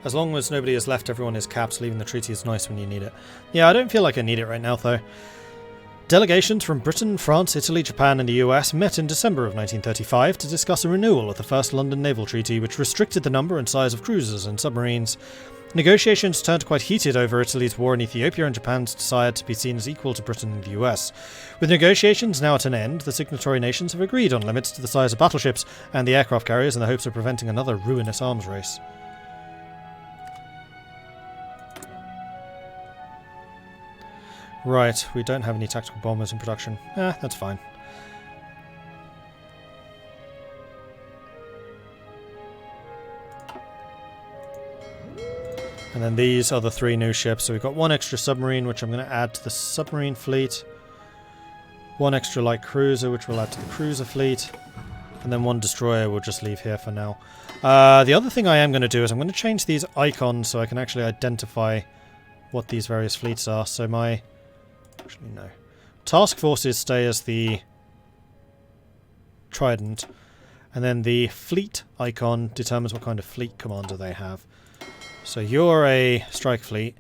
As long as nobody has left, everyone is capped. Leaving the treaty is nice when you need it. Yeah, I don't feel like I need it right now, though. Delegations from Britain, France, Italy, Japan and the US met in December of 1935 to discuss a renewal of the First London Naval Treaty, which restricted the number and size of cruisers and submarines. Negotiations turned quite heated over Italy's war in Ethiopia and Japan's desire to be seen as equal to Britain and the US. With negotiations now at an end, the signatory nations have agreed on limits to the size of battleships and the aircraft carriers in the hopes of preventing another ruinous arms race. Right, we don't have any tactical bombers in production. That's fine. And then these are the 3 new ships. So we've got 1 extra submarine, which I'm going to add to the submarine fleet. 1 extra light cruiser, which we'll add to the cruiser fleet. And then 1 destroyer we'll just leave here for now. The other thing I am going to do is I'm going to change these icons so I can actually identify what these various fleets are. So my... Actually, no. Task forces stay as the Trident. And then the fleet icon determines what kind of fleet commander they have. So you're a strike fleet.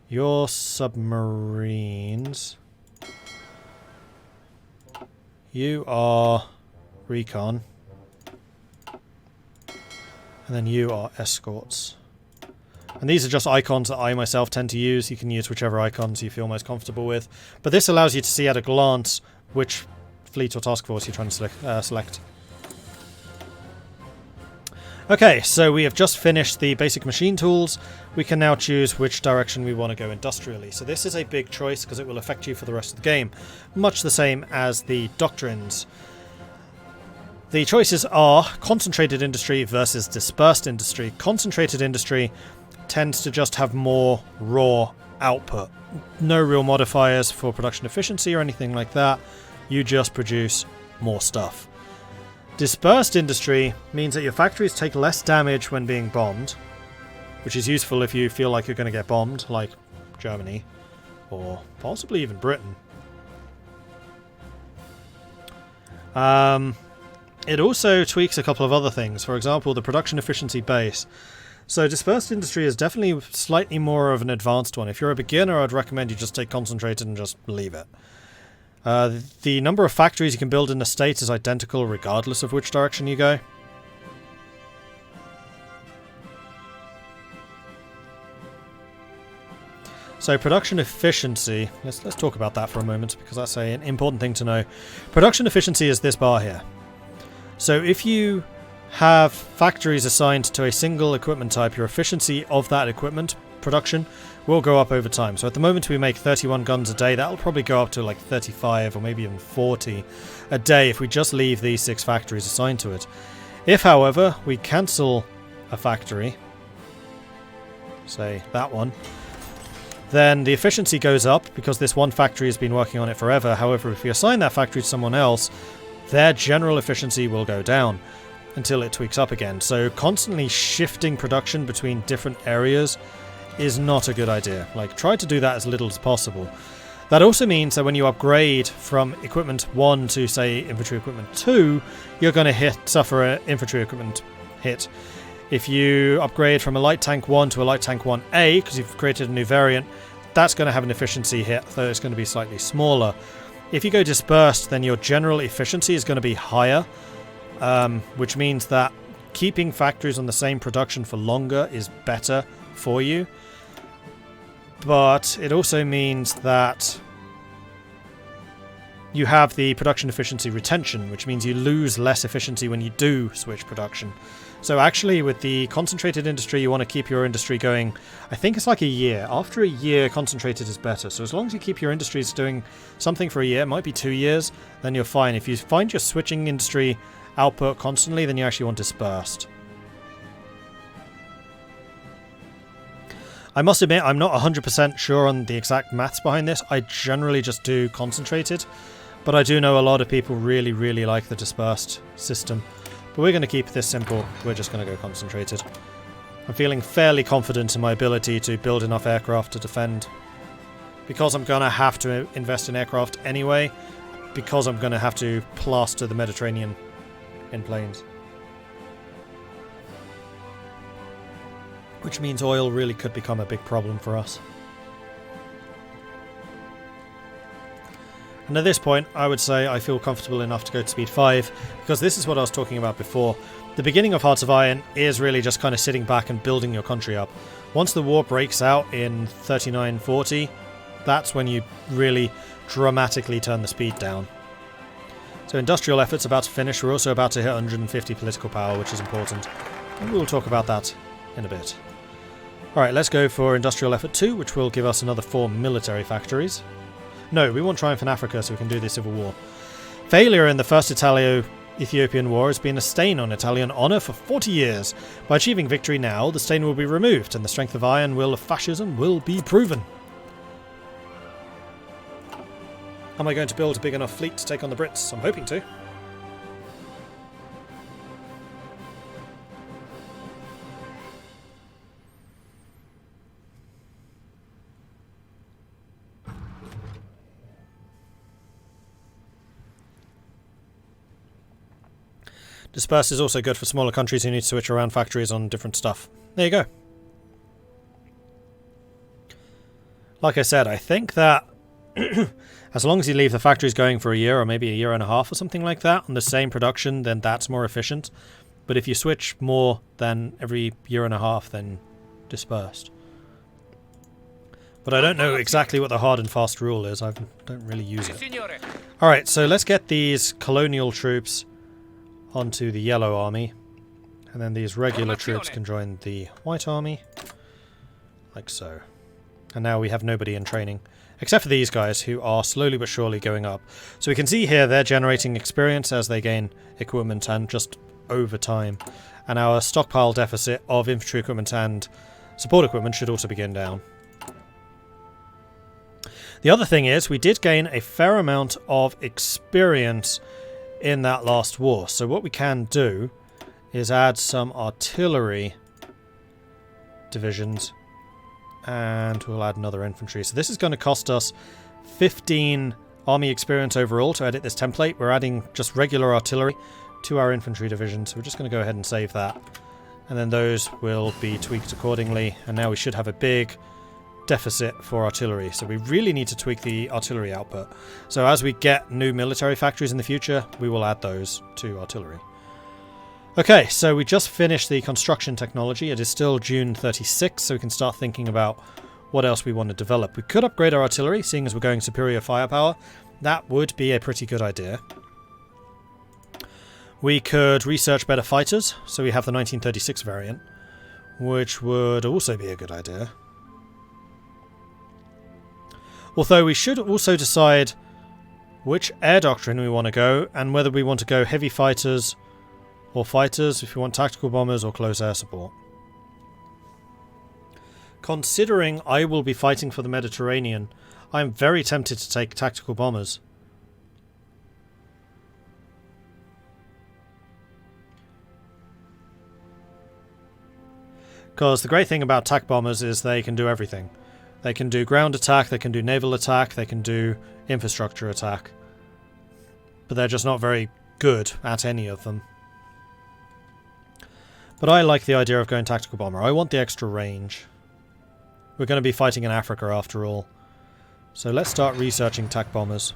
Your submarines. You are recon. And then you are escorts. And these are just icons that I myself tend to use. You can use whichever icons you feel most comfortable with. But this allows you to see at a glance which fleet or task force you're trying to select. Okay, so we have just finished the basic machine tools. We can now choose which direction we want to go industrially. So this is a big choice because it will affect you for the rest of the game. Much the same as the doctrines. The choices are concentrated industry versus dispersed industry. Concentrated industry tends to just have more raw output. No real modifiers for production efficiency or anything like that. You just produce more stuff. Dispersed industry means that your factories take less damage when being bombed, which is useful if you feel like you're going to get bombed, like Germany, or possibly even Britain. It also tweaks a couple of other things. For example, the production efficiency base. So dispersed industry is definitely slightly more of an advanced one. If you're a beginner, I'd recommend you just take concentrated and just leave it. The number of factories you can build in the state is identical regardless of which direction you go. So production efficiency, let's talk about that for a moment because that's an important thing to know. Production efficiency is this bar here. So if you have factories assigned to a single equipment type, your efficiency of that equipment production will go up over time. So at the moment we make 31 guns a day. That'll probably go up to like 35 or maybe even 40 a day if we just leave these 6 factories assigned to it. If, however, we cancel a factory, say that one, then the efficiency goes up because this one factory has been working on it forever. However, if we assign that factory to someone else, their general efficiency will go down until it tweaks up again. So constantly shifting production between different areas is not a good idea. Like, try to do that as little as possible. That also means that when you upgrade from equipment 1 to, say, infantry equipment 2, you're going to suffer an infantry equipment hit. If you upgrade from a light tank 1 to a light tank 1A, because you've created a new variant, that's going to have an efficiency hit, though it's going to be slightly smaller. If you go dispersed, then your general efficiency is going to be higher, which means that keeping factories on the same production for longer is better for you. But it also means that you have the production efficiency retention, which means you lose less efficiency when you do switch production. So actually, with the concentrated industry, you want to keep your industry going, I think it's like a year. After a year, concentrated is better. So as long as you keep your industries doing something for a year, it might be 2 years, then you're fine. If you find you're switching industry output constantly, then you actually want dispersed. I must admit, I'm not 100% sure on the exact maths behind this. I generally just do concentrated, but I do know a lot of people really, really like the dispersed system. But we're going to keep this simple. We're just going to go concentrated. I'm feeling fairly confident in my ability to build enough aircraft to defend. Because I'm going to have to invest in aircraft anyway, because I'm going to have to plaster the Mediterranean in planes. which means oil really could become a big problem for us. And at this point, I would say I feel comfortable enough to go to speed 5, because this is what I was talking about before. The beginning of Hearts of Iron is really just kind of sitting back and building your country up. Once the war breaks out in 39-40, that's when you really dramatically turn the speed down. So industrial effort's about to finish. We're also about to hit 150 political power, which is important. And we'll talk about that in a bit. Alright, let's go for industrial effort 2, which will give us another 4 military factories. No, we want triumph in Africa so we can do the civil war. Failure in the First Italo-Ethiopian War has been a stain on Italian honour for 40 years. By achieving victory now, the stain will be removed, and the strength of iron will of fascism will be proven. Am I going to build a big enough fleet to take on the Brits? I'm hoping to. Disperse is also good for smaller countries who need to switch around factories on different stuff. There you go. Like I said, I think that as long as you leave the factories going for a year or maybe a year and a half or something like that on the same production, then that's more efficient. But if you switch more than every year and a half, then dispersed. But I don't know exactly what the hard and fast rule is. I don't really use it. Alright, so let's get these colonial troops onto the yellow army, and then these regular troops can join the white army, like so. And now we have nobody in training, except for these guys who are slowly but surely going up. So we can see here they're generating experience as they gain equipment and just over time. And our stockpile deficit of infantry equipment and support equipment should also be going down. The other thing is we did gain a fair amount of experience in that last war. So what we can do is add some artillery divisions, and we'll add another infantry. So this is going to cost us 15 army experience overall to edit this template. We're adding just regular artillery to our infantry divisions. So we're just going to go ahead and save that. And then those will be tweaked accordingly. And now we should have a big deficit for artillery, so we really need to tweak the artillery output. So as we get new military factories in the future, we will add those to artillery. Okay, so we just finished the construction technology. It is still June 36, so we can start thinking about what else we want to develop. We could upgrade our artillery, seeing as we're going superior firepower. That would be a pretty good idea. We could research better fighters, so we have the 1936 variant, which would also be a good idea. Although we should also decide which air doctrine we want to go, and whether we want to go heavy fighters or fighters, if we want tactical bombers or close air support. Considering I will be fighting for the Mediterranean, I am very tempted to take tactical bombers. Because the great thing about TAC bombers is they can do everything. They can do ground attack, they can do naval attack, they can do infrastructure attack. But they're just not very good at any of them. But I like the idea of going tactical bomber. I want the extra range. We're going to be fighting in Africa after all. So let's start researching TAC bombers.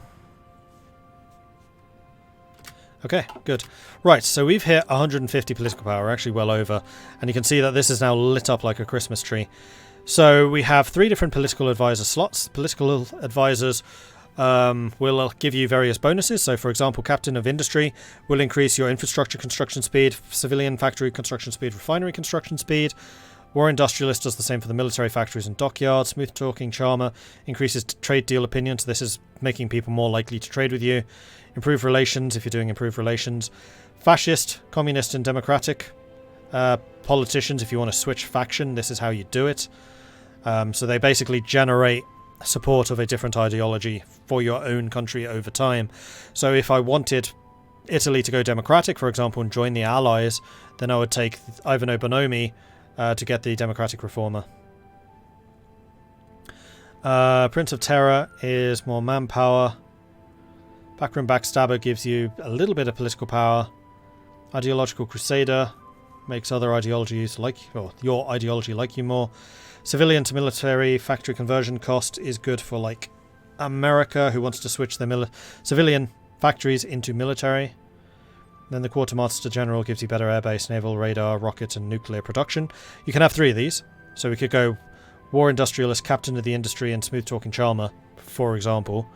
Okay, good. Right, so we've hit 150 political power, actually well over. And you can see that this is now lit up like a Christmas tree. So we have 3 different political advisor slots. Political advisors will give you various bonuses. So for example, Captain of Industry will increase your infrastructure construction speed, civilian factory construction speed, refinery construction speed. War Industrialist does the same for the military factories and dockyards. Smooth Talking Charmer increases trade deal opinion, so this is making people more likely to trade with you. Improved Relations, if you're doing improved relations. Fascist, Communist and Democratic politicians, if you want to switch faction, this is how you do it. So they basically generate support of a different ideology for your own country over time. So if I wanted Italy to go democratic, for example, and join the Allies, then I would take Ivano Bonomi to get the democratic reformer. Prince of Terror is more manpower. Backroom Backstabber gives you a little bit of political power. Ideological Crusader makes other ideologies like, or your ideology like you more. Civilian to military factory conversion cost is good for like America, who wants to switch their civilian factories into military. Then the Quartermaster General gives you better airbase, naval, radar, rocket and nuclear production. You can have 3 of these. So we could go War Industrialist, Captain of the Industry and Smooth Talking Charmer, for example.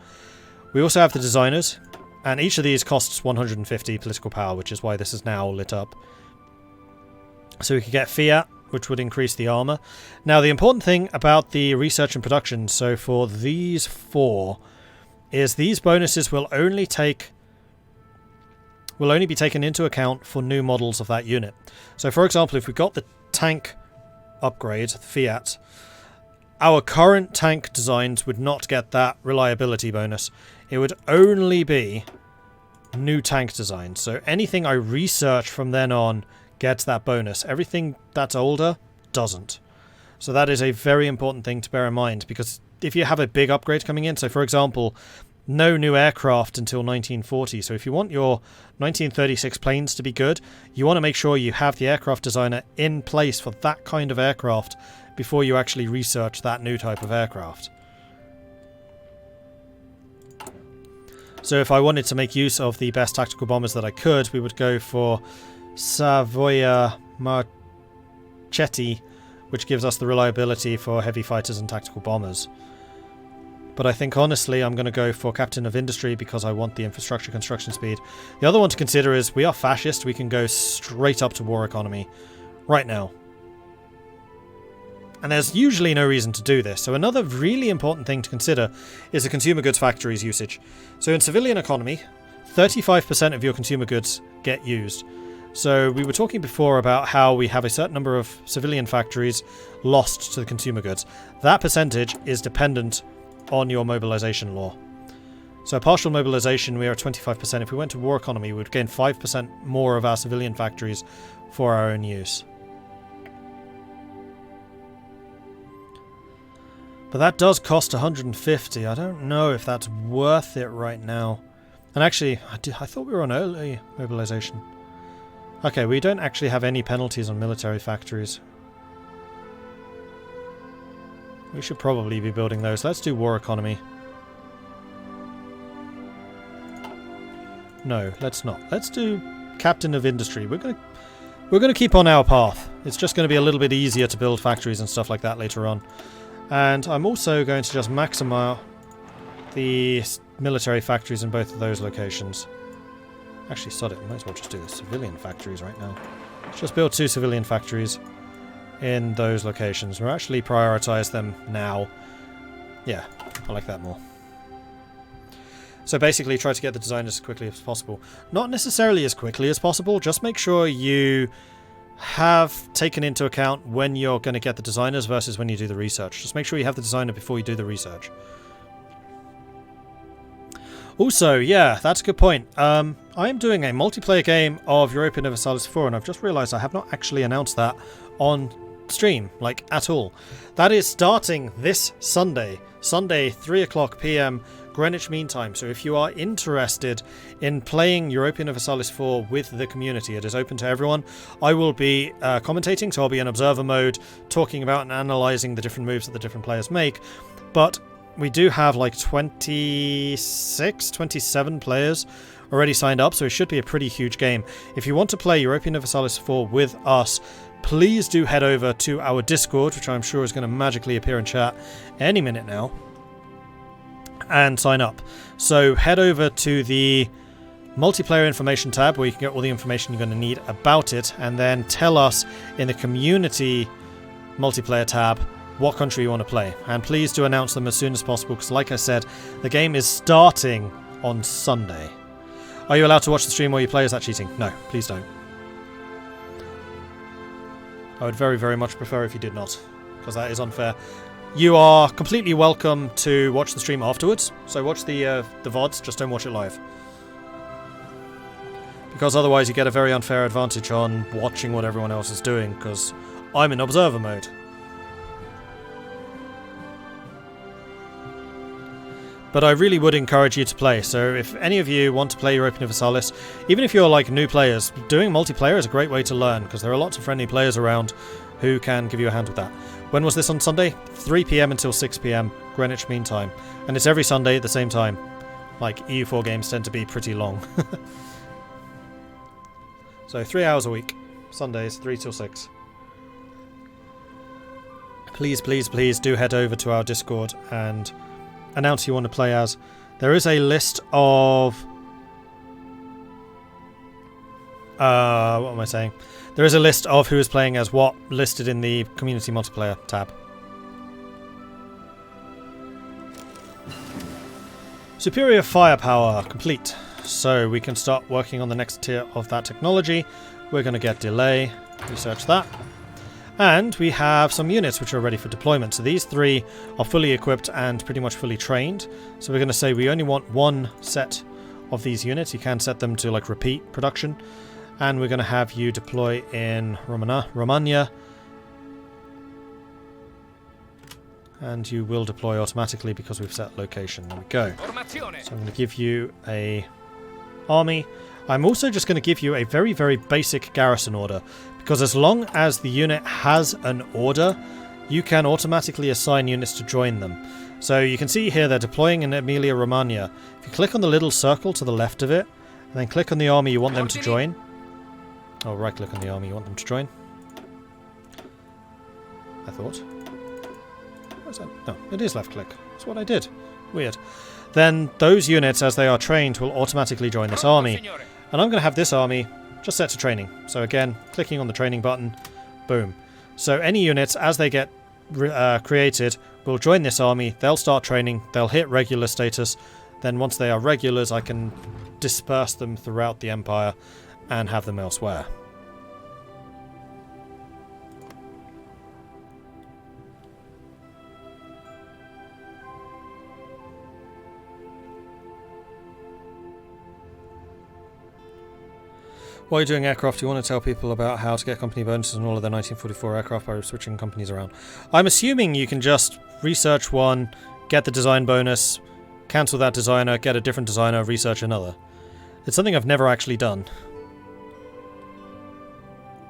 We also have the Designers, and each of these costs 150 political power, which is why this is now lit up. So we could get Fiat, which would increase the armor. Now the important thing about the research and production, so for these 4, is these bonuses will only be taken into account for new models of that unit. So for example, if we got the tank upgrade, Fiat, our current tank designs would not get that reliability bonus. It would only be new tank designs. So anything I research from then on gets that bonus. Everything that's older doesn't. So that is a very important thing to bear in mind, because if you have a big upgrade coming in, so for example, no new aircraft until 1940. So if you want your 1936 planes to be good, you want to make sure you have the aircraft designer in place for that kind of aircraft before you actually research that new type of aircraft. So if I wanted to make use of the best tactical bombers that I could, we would go for Savoia Marchetti, which gives us the reliability for heavy fighters and tactical bombers. But I think honestly I'm going to go for Captain of Industry because I want the infrastructure construction speed. The other one to consider is we are fascist. We can go straight up to war economy right now. And there's usually no reason to do this. So another really important thing to consider is the consumer goods factories usage. So in civilian economy, 35% of your consumer goods get used. So we were talking before about how we have a certain number of civilian factories lost to the consumer goods. That percentage is dependent on your mobilization law. So partial mobilization, we are at 25%. If we went to war economy, we would gain 5% more of our civilian factories for our own use. But that does cost 150. I don't know if that's worth it right now. And actually, I thought we were on early mobilization. Okay, we don't actually have any penalties on military factories. We should probably be building those. Let's do war economy. No, let's not. Let's do Captain of Industry. We're gonna keep on our path. It's just going to be a little bit easier to build factories and stuff like that later on. And I'm also going to just maximize the military factories in both of those locations. Actually, sod it. Might as well just do the civilian factories right now. Let's just build 2 civilian factories in those locations. We'll actually prioritize them now. Yeah, I like that more. So basically try to get the designers as quickly as possible. Not necessarily as quickly as possible, just make sure you have taken into account when you're going to get the designers versus when you do the research. Just make sure you have the designer before you do the research. Also, yeah, that's a good point. I am doing a multiplayer game of Europa Universalis 4, and I've just realised I have not actually announced that on stream, like, at all. That is starting this Sunday, 3 o'clock PM Greenwich Mean Time. So if you are interested in playing Europa Universalis 4 with the community, it is open to everyone. I will be commentating, so I'll be in observer mode, talking about and analysing the different moves that the different players make. But we do have like 26, 27 players already signed up, so it should be a pretty huge game. If you want to play Europa Universalis 4 with us, please do head over to our Discord, which I'm sure is going to magically appear in chat any minute now, and sign up. So head over to the multiplayer information tab where you can get all the information you're going to need about it, and then tell us in the community multiplayer tab what country you want to play. And please do announce them as soon as possible, because like I said, the game is starting on Sunday. Are you allowed to watch the stream while you play? Is that cheating? No, please don't. I would very, very much prefer if you did not, because that is unfair. You are completely welcome to watch the stream afterwards, so watch the VODs, just don't watch it live. Because otherwise you get a very unfair advantage on watching what everyone else is doing, because I'm in observer mode. but I really would encourage you to play. So if any of you want to play Europa Universalis, even if you're like new players, doing multiplayer is a great way to learn, because there are lots of friendly players around who can give you a hand with that. When was this on Sunday? 3 PM until 6 PM Greenwich Mean Time, and it's every Sunday at the same time. Like, EU4 games tend to be pretty long. So 3 hours a week, Sundays 3 till 6. Please, please, please do head over to our Discord and announce who you want to play as. There is a list of... what am I saying? There is a list of who is playing as what listed in the Community Multiplayer tab. Superior Firepower complete. So we can start working on the next tier of that technology. We're going to get delay, research that. And we have some units which are ready for deployment. So these 3 are fully equipped and pretty much fully trained. So we're going to say we only want 1 set of these units. You can set them to like repeat production. And we're going to have you deploy in Romania. And you will deploy automatically because we've set location. There we go. So I'm going to give you a army. I'm also just going to give you a very, very basic garrison order, because as long as the unit has an order, you can automatically assign units to join them. So you can see here they're deploying in Emilia Romagna. If you click on the little circle to the left of it, and then click on the army you want them to join. Oh, right click on the army you want them to join. I thought. What is that? No, it is left click. That's what I did. Weird. Then those units, as they are trained, will automatically join this army. And I'm going to have this army just set to training. So again, clicking on the training button, boom. So any units, as they get created, will join this army. They'll start training. They'll hit regular status. Then once they are regulars, I can disperse them throughout the Empire and have them elsewhere. While you're doing aircraft, you want to tell people about how to get company bonuses on all of their 1944 aircraft by switching companies around. I'm assuming you can just research one, get the design bonus, cancel that designer, get a different designer, research another. It's something I've never actually done.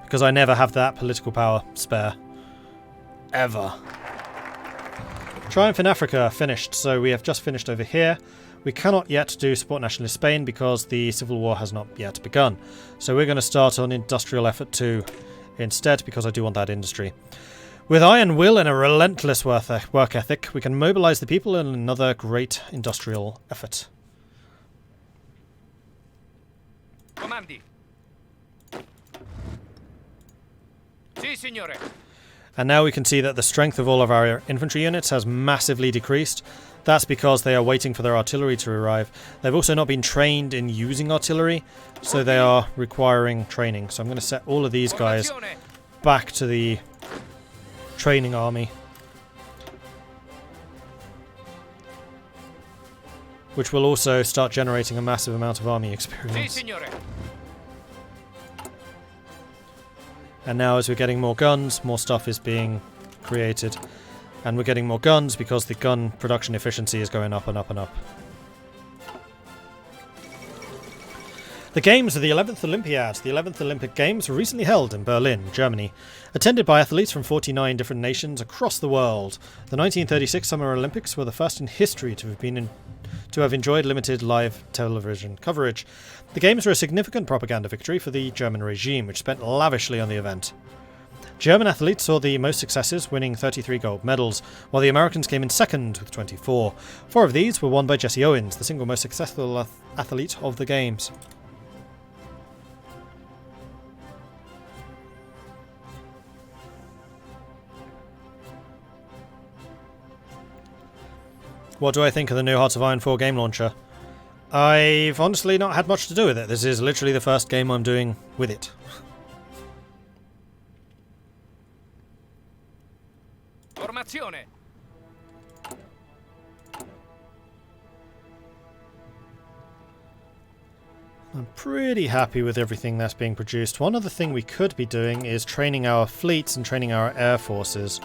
Because I never have that political power spare. Ever. Triumph in Africa finished, so we have just finished over here. We cannot yet do support nationalist Spain because the civil war has not yet begun. So we're going to start on industrial effort 2 instead, because I do want that industry. With iron will and a relentless work ethic, we can mobilize the people in another great industrial effort. Comandi. Si, signore. And now we can see that the strength of all of our infantry units has massively decreased. That's because they are waiting for their artillery to arrive. They've also not been trained in using artillery, so they are requiring training. So I'm going to set all of these guys back to the training army, which will also start generating a massive amount of army experience. And now as we're getting more guns, more stuff is being created. And we're getting more guns because the gun production efficiency is going up and up and up. The Games of the 11th Olympiad. The 11th Olympic Games were recently held in Berlin, Germany, attended by athletes from 49 different nations across the world. The 1936 Summer Olympics were the first in history to have enjoyed limited live television coverage. The Games were a significant propaganda victory for the German regime, which spent lavishly on the event. German athletes saw the most successes, winning 33 gold medals, while the Americans came in second with 24. 4 of these were won by Jesse Owens, the single most successful athlete of the Games. What do I think of the new Hearts of Iron 4 game launcher? I've honestly not had much to do with it. This is literally the first game I'm doing with it. Formazione. I'm pretty happy with everything that's being produced. One other thing we could be doing is training our fleets and training our air forces.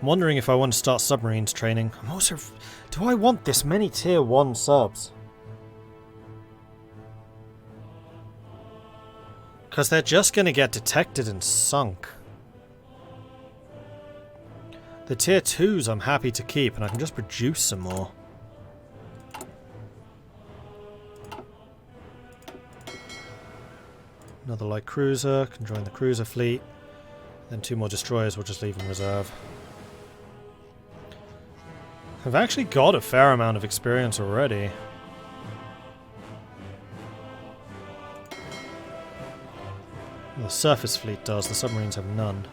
I'm wondering if I want to start submarines training. I'm also... Do I want this many tier 1 subs? Because they're just going to get detected and sunk. The tier 2s I'm happy to keep, and I can just produce some more. Another light cruiser, can join the cruiser fleet. Then 2 more destroyers we'll just leave in reserve. I've actually got a fair amount of experience already. The surface fleet does, the submarines have none.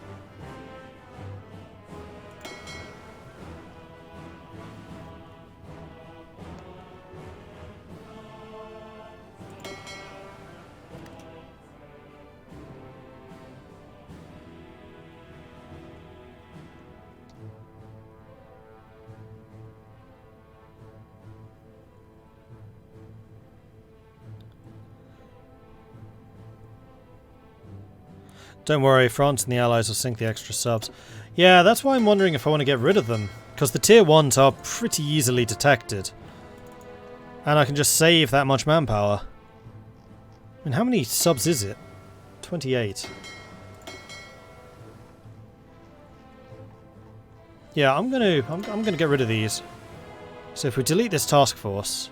Don't worry, France and the Allies will sink the extra subs. Yeah, that's why I'm wondering if I want to get rid of them. Because the tier 1s are pretty easily detected. And I can just save that much manpower. I mean, how many subs is it? 28. Yeah, I'm gonna get rid of these. So if we delete this task force...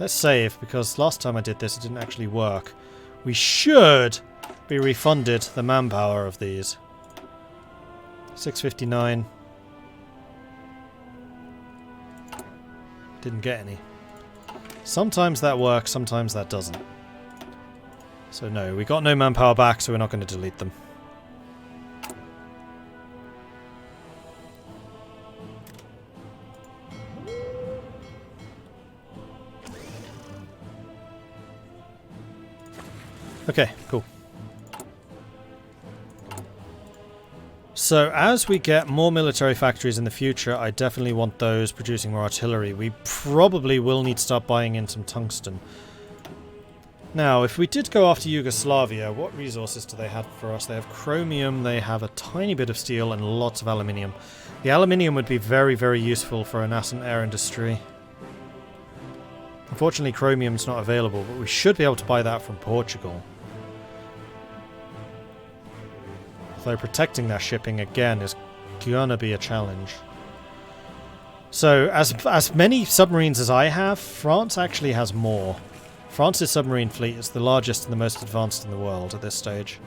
Let's save, because last time I did this it didn't actually work. We should be refunded the manpower of these. 659. Didn't get any. Sometimes that works, sometimes that doesn't. So no, we got no manpower back, so we're not going to delete them. Okay, cool. So as we get more military factories in the future, I definitely want those producing more artillery. We probably will need to start buying in some tungsten. Now, if we did go after Yugoslavia, what resources do they have for us? They have chromium, they have a tiny bit of steel, and lots of aluminium. The aluminium would be very, very useful for a nascent air industry. Unfortunately, chromium's not available, but we should be able to buy that from Portugal. Though protecting their shipping again is gonna be a challenge. So, as many submarines as I have, France actually has more. France's submarine fleet is the largest and the most advanced in the world at this stage.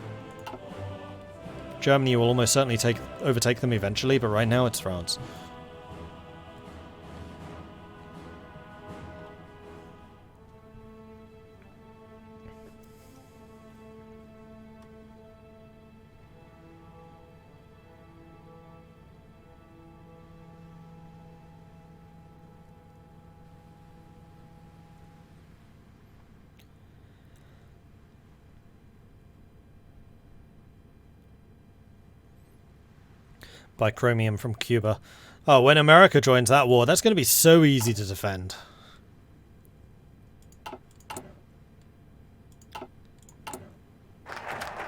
Germany will almost certainly overtake them eventually, but right now it's France. Buy chromium from Cuba. Oh, when America joins that war, that's going to be so easy to defend.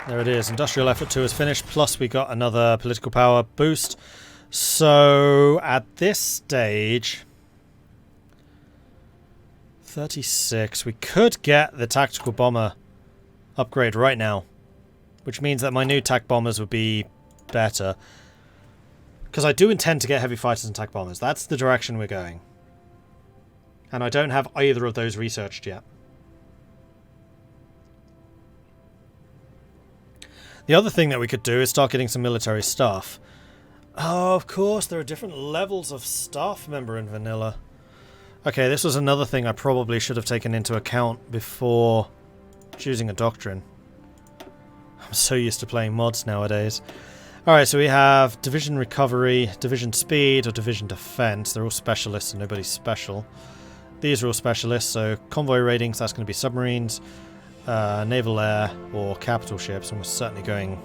There it is. Industrial Effort 2 is finished, plus we got another political power boost. So, at this stage... 36. We could get the tactical bomber upgrade right now. Which means that my new TAC bombers would be better. Because I do intend to get heavy fighters and TAC bombers. That's the direction we're going. And I don't have either of those researched yet. The other thing that we could do is start getting some military stuff. Oh, of course, there are different levels of staff member in vanilla. Okay, this was another thing I probably should have taken into account before choosing a doctrine. I'm so used to playing mods nowadays. Alright, so we have Division Recovery, Division Speed, or Division Defense. They're all specialists and nobody's special. These are all specialists, so convoy ratings, that's going to be submarines, naval air, or capital ships, and we're certainly going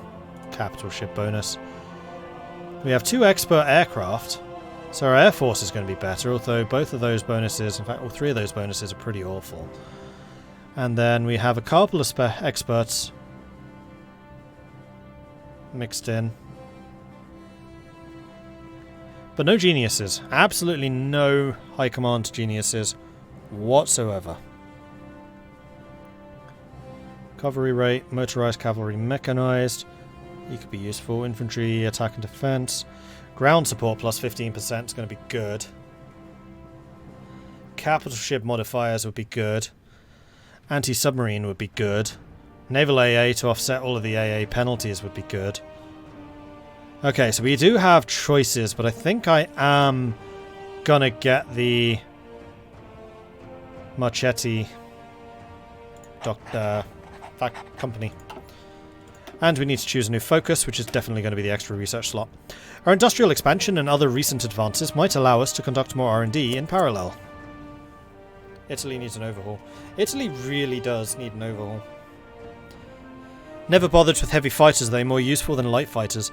capital ship bonus. We have 2 expert aircraft, so our air force is going to be better, although both of those bonuses, in fact all 3 of those bonuses are pretty awful. And then we have a couple of experts mixed in. But no geniuses. Absolutely no high command geniuses whatsoever. Cavalry rate, motorized cavalry, mechanized. You could be useful. Infantry, attack and defense. Ground support plus 15% is going to be good. Capital ship modifiers would be good. Anti-submarine would be good. Naval AA to offset all of the AA penalties would be good. Okay, so we do have choices, but I think I am gonna get the Marchetti company. And we need to choose a new focus, which is definitely going to be the extra research slot. Our industrial expansion and other recent advances might allow us to conduct more R&D in parallel. Italy needs an overhaul. Italy really does need an overhaul. Never bothered with heavy fighters, they're more useful than light fighters.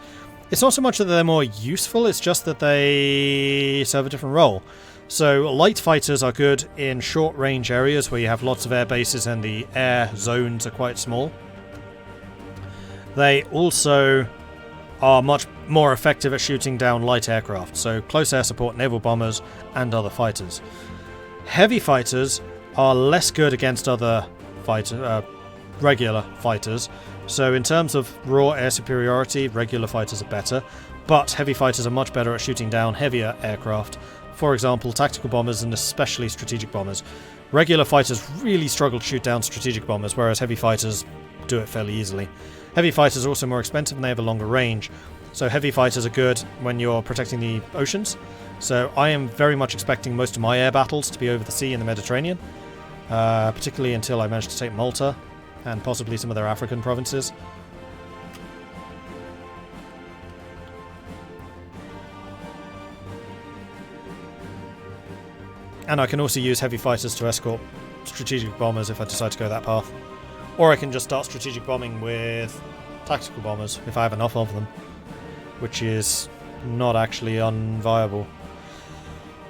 It's not so much that they're more useful, it's just that they serve a different role. So light fighters are good in short range areas where you have lots of air bases and the air zones are quite small. They also are much more effective at shooting down light aircraft, so close air support, naval bombers and other fighters. Heavy fighters are less good against other regular fighters. So in terms of raw air superiority, regular fighters are better, but heavy fighters are much better at shooting down heavier aircraft. For example, tactical bombers and especially strategic bombers. Regular fighters really struggle to shoot down strategic bombers, whereas heavy fighters do it fairly easily. Heavy fighters are also more expensive and they have a longer range. So heavy fighters are good when you're protecting the oceans. So I am very much expecting most of my air battles to be over the sea in the Mediterranean, particularly until I manage to take Malta and possibly some of their African provinces. And I can also use heavy fighters to escort strategic bombers if I decide to go that path. Or I can just start strategic bombing with tactical bombers if I have enough of them, which is not actually unviable.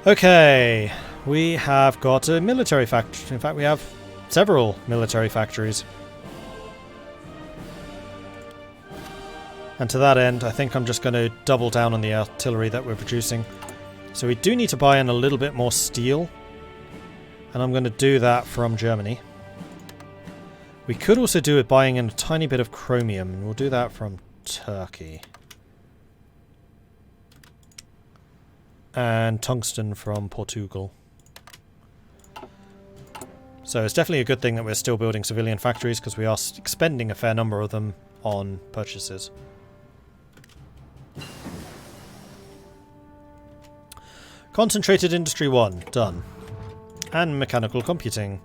Okay, we have got a military factory. In fact, we have several military factories. And to that end, I think I'm just going to double down on the artillery that we're producing. So we do need to buy in a little bit more steel. And I'm going to do that from Germany. We could also do it buying in a tiny bit of chromium. And we'll do that from Turkey. And tungsten from Portugal. So it's definitely a good thing that we're still building civilian factories, because we are expending a fair number of them on purchases. Concentrated Industry 1, done. And Mechanical Computing.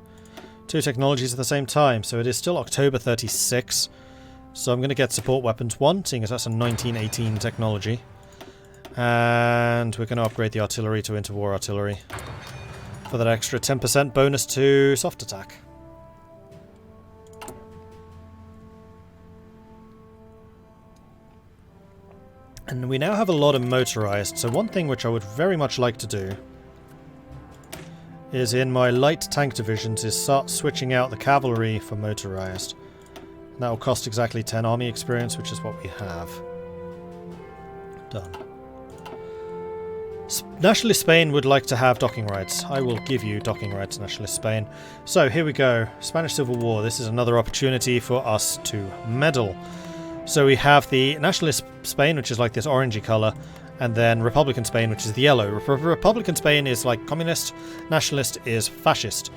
2 technologies at the same time, so it is still October 36. So I'm going to get Support Weapons 1, seeing as that's a 1918 technology. And we're going to upgrade the artillery to interwar artillery for that extra 10% bonus to soft attack. And we now have a lot of motorized, so one thing which I would very much like to do is in my light tank divisions is start switching out the cavalry for motorized. And that will cost exactly 10 army experience, which is what we have. Done. Nationalist Spain would like to have docking rights. I will give you docking rights, Nationalist Spain. So here we go. Spanish Civil War. This is another opportunity for us to meddle. So we have the Nationalist Spain, which is like this orangey colour, and then Republican Spain, which is the yellow. Republican Spain is like communist, nationalist is fascist.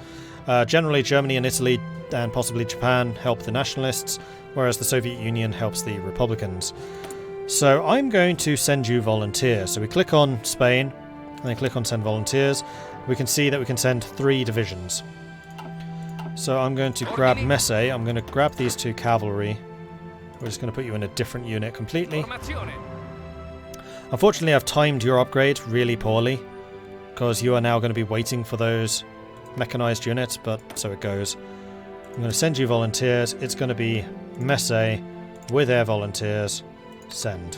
Generally, Germany and Italy and possibly Japan help the nationalists, whereas the Soviet Union helps the Republicans. So I'm going to send you volunteers. So we click on Spain, and then click on Send Volunteers. We can see that we can send 3 divisions. So I'm going to grab Messe. I'm going to grab these 2 cavalry. We're just going to put you in a different unit completely. Unfortunately, I've timed your upgrade really poorly, because you are now going to be waiting for those mechanized units, but so it goes. I'm going to send you volunteers. It's going to be Messe with air volunteers. Send.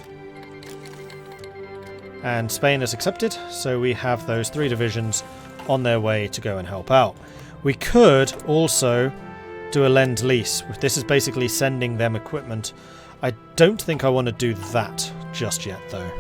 And Spain has accepted, so we have those 3 divisions on their way to go and help out. We could also do a lend-lease. This is basically sending them equipment. I don't think I want to do that just yet, though.